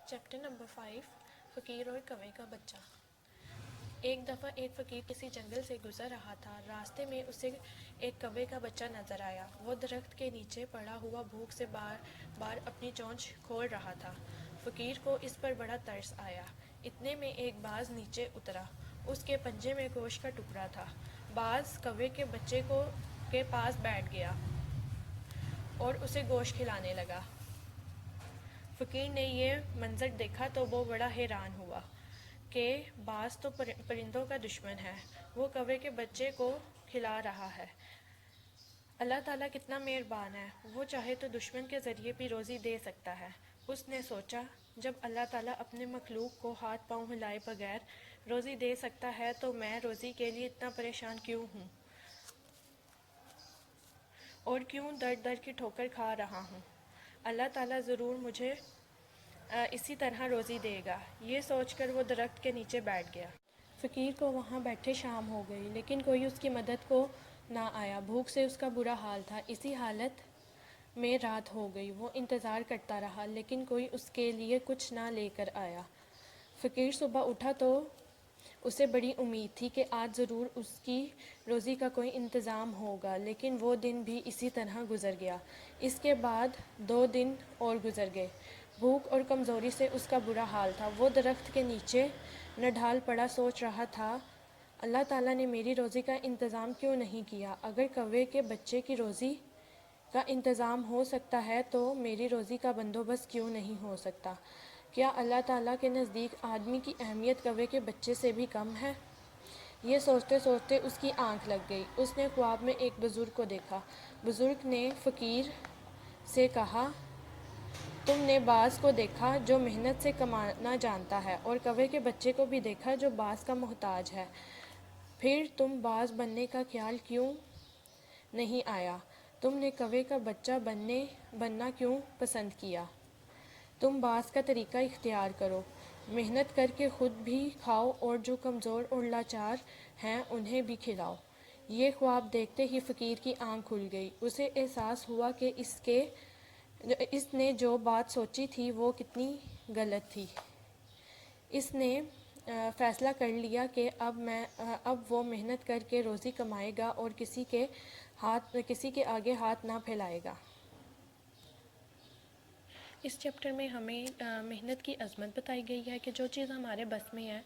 Chapter number 5 فقیر اور کوے کا بچہ۔ ایک دفعہ ایک فقیر کسی جنگل سے گزر رہا تھا۔ راستے میں اسے ایک کوے کا بچہ نظر آیا۔ وہ درخت کے نیچے پڑا ہوا بھوک سے بار بار اپنی چونچ کھول رہا تھا۔ فقیر کو اس پر بڑا ترس آیا۔ اتنے میں ایک باز نیچے اترا۔ اس کے پنجے میں گوشت کا ٹکڑا تھا۔ باز کوے کے بچے کے پاس بیٹھ گیا اور اسے گوشت کھلانے لگا۔ فقیر نے یہ منظر دیکھا تو وہ بڑا حیران ہوا کہ باز تو پرندوں کا دشمن ہے، وہ کوے کے بچے کو کھلا رہا ہے۔ اللہ تعالیٰ کتنا مہربان ہے، وہ چاہے تو دشمن کے ذریعے بھی روزی دے سکتا ہے۔ اس نے سوچا، جب اللہ تعالیٰ اپنے مخلوق کو ہاتھ پاؤں ہلائے بغیر روزی دے سکتا ہے تو میں روزی کے لیے اتنا پریشان کیوں ہوں اور کیوں در در کی ٹھوکر کھا رہا ہوں؟ اللہ تعالیٰ ضرور مجھے اسی طرح روزی دے گا۔ یہ سوچ کر وہ درخت کے نیچے بیٹھ گیا۔ فقیر کو وہاں بیٹھے شام ہو گئی، لیکن کوئی اس کی مدد کو نہ آیا۔ بھوک سے اس کا برا حال تھا۔ اسی حالت میں رات ہو گئی۔ وہ انتظار کرتا رہا، لیکن کوئی اس کے لیے کچھ نہ لے کر آیا۔ فقیر صبح اٹھا تو اسے بڑی امید تھی کہ آج ضرور اس کی روزی کا کوئی انتظام ہوگا، لیکن وہ دن بھی اسی طرح گزر گیا۔ اس کے بعد 2 دن اور گزر گئے۔ بھوک اور کمزوری سے اس کا برا حال تھا۔ وہ درخت کے نیچے نڈھال پڑا سوچ رہا تھا، اللہ تعالیٰ نے میری روزی کا انتظام کیوں نہیں کیا؟ اگر کوے کے بچے کی روزی کا انتظام ہو سکتا ہے تو میری روزی کا بندوبست کیوں نہیں ہو سکتا؟ کیا اللہ تعالیٰ کے نزدیک آدمی کی اہمیت کوے کے بچے سے بھی کم ہے؟ یہ سوچتے سوچتے اس کی آنکھ لگ گئی۔ اس نے خواب میں ایک بزرگ کو دیکھا۔ بزرگ نے فقیر سے کہا، تم نے باز کو دیکھا جو محنت سے کمانا جانتا ہے، اور کوے کے بچے کو بھی دیکھا جو باز کا محتاج ہے، پھر تم باز بننے کا خیال کیوں نہیں آیا؟ تم نے کوے کا بچہ بننا کیوں پسند کیا؟ تم باز کا طریقہ اختیار کرو، محنت کر کے خود بھی کھاؤ اور جو کمزور اور لاچار ہیں انہیں بھی کھلاؤ۔ یہ خواب دیکھتے ہی فقیر کی آنکھ کھل گئی۔ اسے احساس ہوا کہ اس نے جو بات سوچی تھی وہ کتنی غلط تھی۔ اس نے فیصلہ کر لیا کہ اب وہ محنت کر کے روزی کمائے گا اور کسی کے آگے ہاتھ نہ پھیلائے گا۔ اس چیپٹر میں ہمیں محنت کی عظمت بتائی گئی ہے کہ جو چیز ہمارے بس میں ہے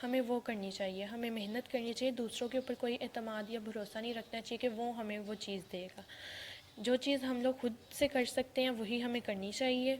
ہمیں وہ کرنی چاہیے، ہمیں محنت کرنی چاہیے، دوسروں کے اوپر کوئی اعتماد یا بھروسہ نہیں رکھنا چاہیے کہ وہ ہمیں وہ چیز دے گا۔ جو چیز ہم لوگ خود سے کر سکتے ہیں وہی ہمیں کرنی چاہیے۔